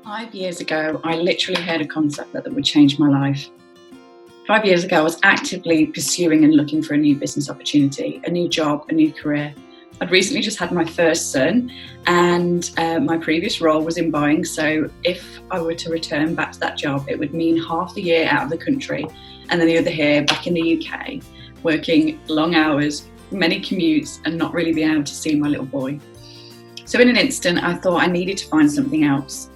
5 years ago, I literally heard a concept that would change my life. 5 years ago, I was actively pursuing and looking for a new business opportunity, a new job, a new career. I'd recently just had my first son, and my previous role was in buying. So if I were to return back to that job, it would mean half the year out of the country and then the other year back in the UK, working long hours, many commutes, and not really being able to see my little boy. So in an instant, I thought I needed to find something else.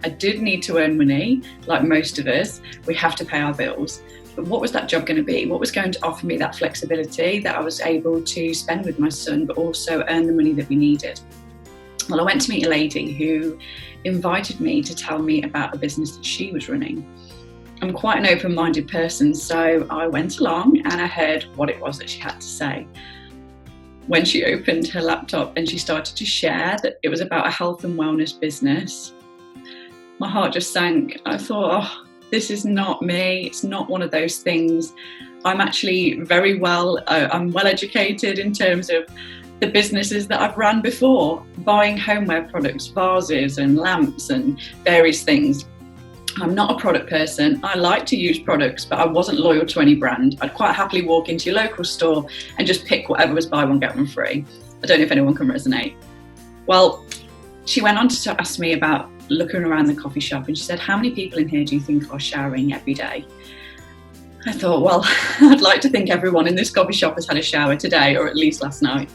I did need to earn money, like most of us. We have to pay our bills. But what was that job going to be? What was going to offer me that flexibility that I was able to spend with my son, but also earn the money that we needed? Well, I went to meet a lady who invited me to tell me about a business that she was running. I'm quite an open-minded person, so I went along and I heard what it was that she had to say. When she opened her laptop and she started to share that it was about a health and wellness business, my heart just sank. I thought, oh, this is not me. It's not one of those things. I'm actually I'm well educated in terms of the businesses that I've run before, buying homeware products, vases and lamps and various things. I'm not a product person. I like to use products, but I wasn't loyal to any brand. I'd quite happily walk into your local store and just pick whatever was buy one, get one free. I don't know if anyone can resonate. Well, she went on to ask me about looking around the coffee shop, and she said, how many people in here do you think are showering every day? I thought, well, I'd like to think everyone in this coffee shop has had a shower today, or at least last night.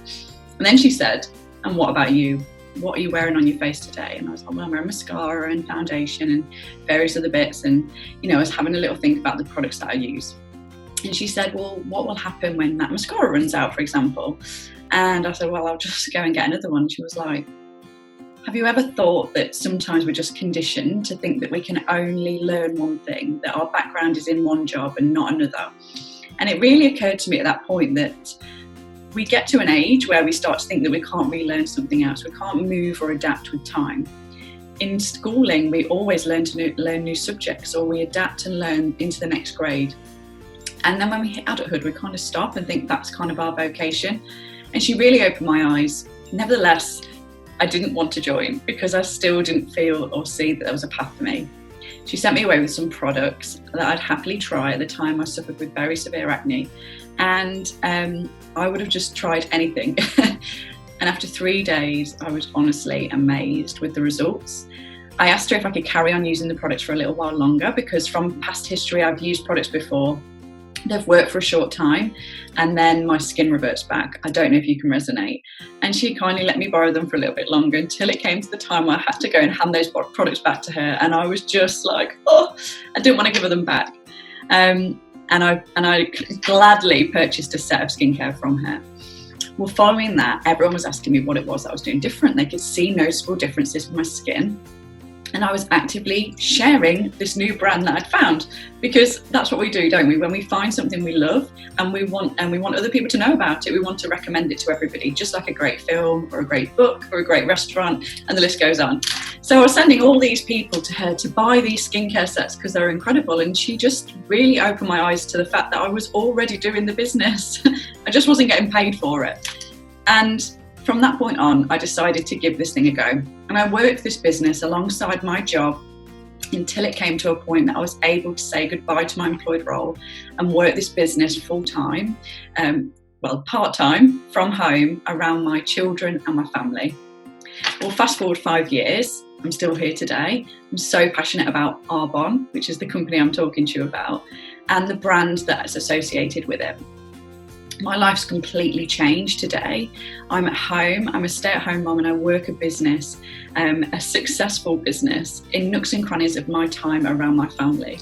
And then she said, and what about you? What are you wearing on your face today? And I was like, well, I'm wearing mascara and foundation and various other bits. And, I was having a little think about the products that I use. And she said, well, what will happen when that mascara runs out, for example? And I said, well, I'll just go and get another one. And she was like, have you ever thought that sometimes we're just conditioned to think that we can only learn one thing, that our background is in one job and not another? And it really occurred to me at that point that we get to an age where we start to think that we can't relearn something else. We can't move or adapt with time. In schooling, we always learn new subjects, or we adapt and learn into the next grade. And then when we hit adulthood, we kind of stop and think that's kind of our vocation. And she really opened my eyes. Nevertheless, I didn't want to join because I still didn't feel or see that there was a path for me. She sent me away with some products that I'd happily try. At the time, I suffered with very severe acne, and I would have just tried anything. And after 3 days, I was honestly amazed with the results. I asked her if I could carry on using the products for a little while longer, because from past history, I've used products before. They've worked for a short time and then my skin reverts back. I don't know if you can resonate. And she kindly let me borrow them for a little bit longer, until it came to the time where I had to go and hand those products back to her. And I was just like, oh, I didn't want to give her them back. And I gladly purchased a set of skincare from her. Well, following that, everyone was asking me what it was that I was doing different. They could see noticeable differences with my skin. And I was actively sharing this new brand that I'd found, because that's what we do, don't we? When we find something we love and we want other people to know about it, we want to recommend it to everybody, just like a great film or a great book or a great restaurant, and the list goes on. So I was sending all these people to her to buy these skincare sets because they're incredible. And she just really opened my eyes to the fact that I was already doing the business. I just wasn't getting paid for it. And from that point on, I decided to give this thing a go. And I worked this business alongside my job until it came to a point that I was able to say goodbye to my employed role and work this business full-time, part-time, from home, around my children and my family. Well, fast forward 5 years, I'm still here today. I'm so passionate about Arbonne, which is the company I'm talking to you about, and the brand that's associated with it. My life's completely changed today. I'm at home, I'm a stay-at-home mom, and I work a business, a successful business, in nooks and crannies of my time around my family.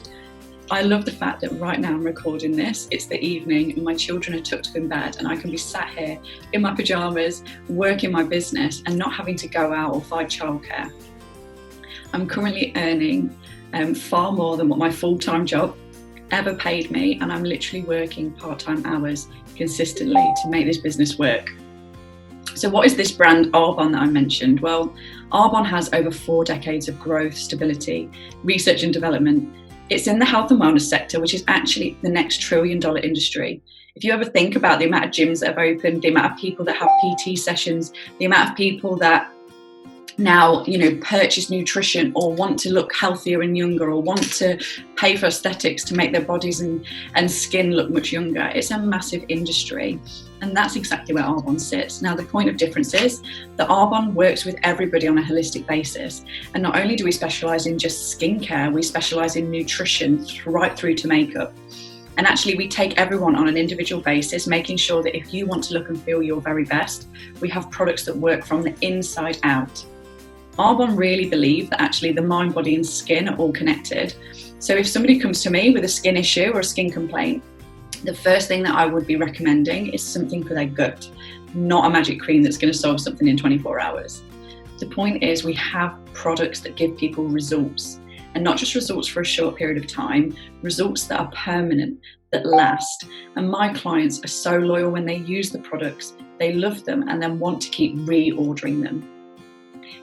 I love the fact that right now I'm recording this, it's the evening and my children are tucked up in bed, and I can be sat here in my pyjamas, working my business and not having to go out or find childcare. I'm currently earning far more than what my full-time job ever paid me, and I'm literally working part-time hours consistently to make this business work. So what is this brand Arbonne that I mentioned? Well, Arbonne has over 4 decades of growth, stability, research and development. It's in the health and wellness sector, which is actually the next $1 trillion industry. If you ever think about the amount of gyms that have opened, the amount of people that have PT sessions, the amount of people that now, purchase nutrition or want to look healthier and younger or want to pay for aesthetics to make their bodies and skin look much younger. It's a massive industry. And that's exactly where Arbonne sits. Now, the point of difference is that Arbonne works with everybody on a holistic basis. And not only do we specialise in just skincare, we specialise in nutrition right through to makeup. And actually, we take everyone on an individual basis, making sure that if you want to look and feel your very best, we have products that work from the inside out. Arbonne really believe that actually the mind, body and skin are all connected. So if somebody comes to me with a skin issue or a skin complaint, the first thing that I would be recommending is something for their gut, not a magic cream that's going to solve something in 24 hours. The point is we have products that give people results, and not just results for a short period of time, results that are permanent, that last. And my clients are so loyal when they use the products, they love them and then want to keep reordering them.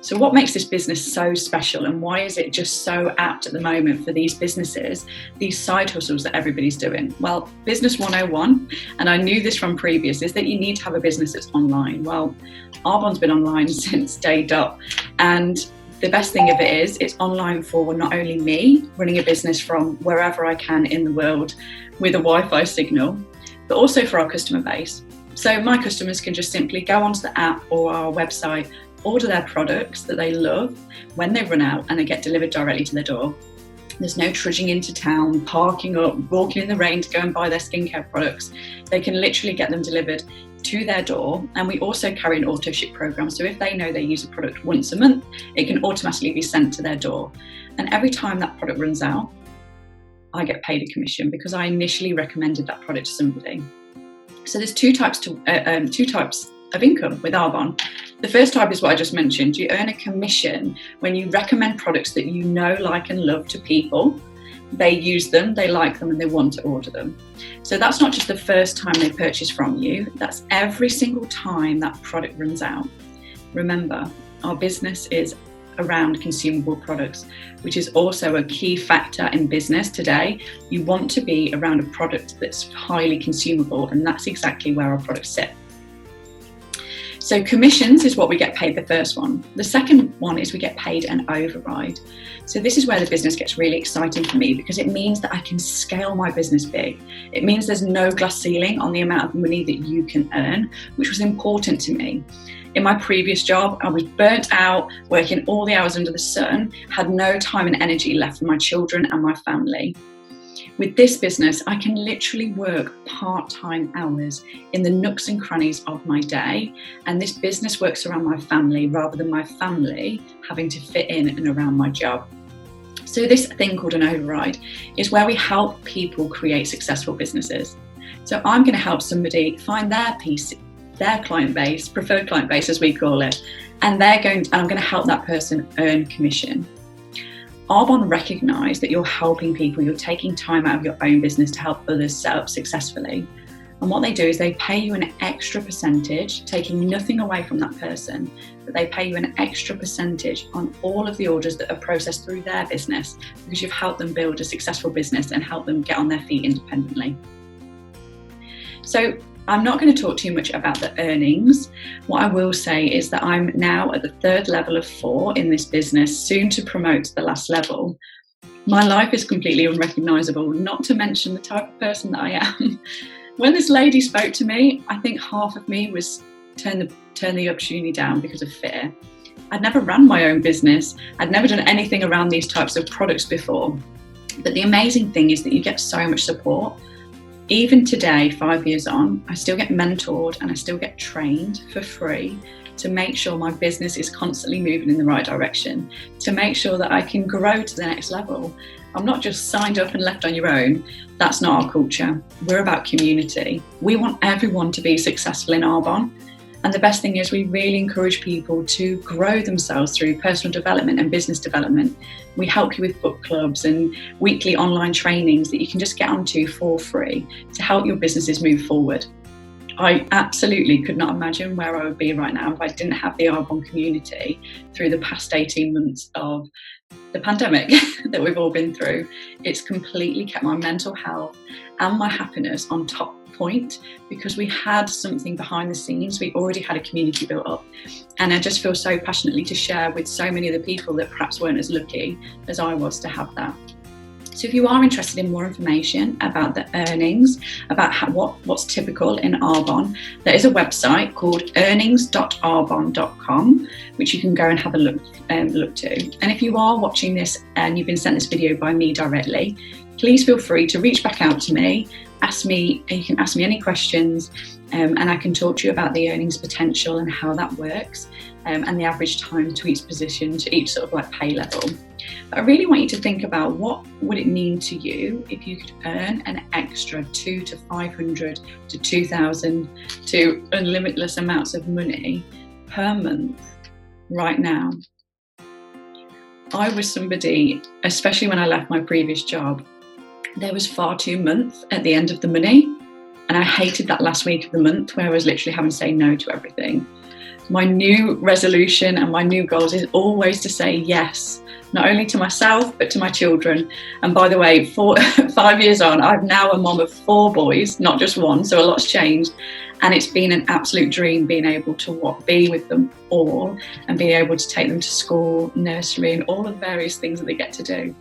So what makes this business so special, and why is it just so apt at the moment for these businesses, these side hustles that everybody's doing? Well, Business 101, and I knew this from previous, is that you need to have a business that's online. Well, Arbonne's been online since day dot, and the best thing of it is it's online for not only me running a business from wherever I can in the world with a Wi-Fi signal, but also for our customer base. So my customers can just simply go onto the app or our website, order their products that they love when they run out, and they get delivered directly to their door. There's no trudging into town, parking up, walking in the rain to go and buy their skincare products. They can literally get them delivered to their door. And we also carry an auto ship program. So if they know they use a product once a month, it can automatically be sent to their door. And every time that product runs out, I get paid a commission because I initially recommended that product to somebody. So there's two types of income with Arbonne. The first type is what I just mentioned. You earn a commission when you recommend products that you know, like and love to people. They use them, they like them, and they want to order them. So that's not just the first time they purchase from you, that's every single time that product runs out. Remember, our business is around consumable products, which is also a key factor in business today. You want to be around a product that's highly consumable, and that's exactly where our products sit. So commissions is what we get paid, the first one. The second one is we get paid an override. So this is where the business gets really exciting for me, because it means that I can scale my business big. It means there's no glass ceiling on the amount of money that you can earn, which was important to me. In my previous job, I was burnt out, working all the hours under the sun, had no time and energy left for my children and my family. With this business, I can literally work part-time hours in the nooks and crannies of my day, and this business works around my family rather than my family having to fit in and around my job. So this thing called an override is where we help people create successful businesses. So I'm going to help somebody find their client base, preferred client base as we call it, and I'm going to help that person earn commission. Arbonne recognise that you're helping people, you're taking time out of your own business to help others set up successfully. And what they do is they pay you an extra percentage, taking nothing away from that person, but they pay you an extra percentage on all of the orders that are processed through their business, because you've helped them build a successful business and help them get on their feet independently. So I'm not going to talk too much about the earnings. What I will say is that I'm now at the third level of 4 in this business, soon to promote to the last level. My life is completely unrecognisable, not to mention the type of person that I am. When this lady spoke to me, I think half of me was turn the opportunity down because of fear. I'd never ran my own business. I'd never done anything around these types of products before. But the amazing thing is that you get so much support. Even today, 5 years on, I still get mentored and I still get trained for free to make sure my business is constantly moving in the right direction, to make sure that I can grow to the next level. I'm not just signed up and left on your own. That's not our culture. We're about community. We want everyone to be successful in Arbonne. And the best thing is we really encourage people to grow themselves through personal development and business development. We help you with book clubs and weekly online trainings that you can just get onto for free to help your businesses move forward. I absolutely could not imagine where I would be right now if I didn't have the Arbonne community through the past 18 months of the pandemic that we've all been through. It's completely kept my mental health and my happiness on top point because we had something behind the scenes. We already had a community built up, and I just feel so passionately to share with so many other people that perhaps weren't as lucky as I was to have that. So if you are interested in more information about the earnings, about what's typical in Arbonne, there is a website called earnings.arbonne.com, which you can go and have a look to. And if you are watching this and you've been sent this video by me directly, please feel free to reach back out to me. You can ask me any questions, and I can talk to you about the earnings potential and how that works, and the average time to each position, to each sort of like pay level. But I really want you to think about what would it mean to you if you could earn an extra 200 to 500 to 2,000 to unlimitless amounts of money per month right now. I was somebody, especially when I left my previous job, there was far too months at the end of the money, and I hated that last week of the month where I was literally having to say no to everything. My new resolution and my new goals is always to say yes, not only to myself but to my children. And by the way, 5 years on, I'm now a mom of 4 boys, not just one, so a lot's changed, and it's been an absolute dream being able to be with them all and being able to take them to school, nursery, and all the various things that they get to do.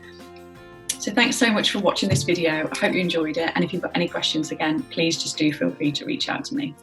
So thanks so much for watching this video. I hope you enjoyed it, and if you've got any questions, again, please just do feel free to reach out to me.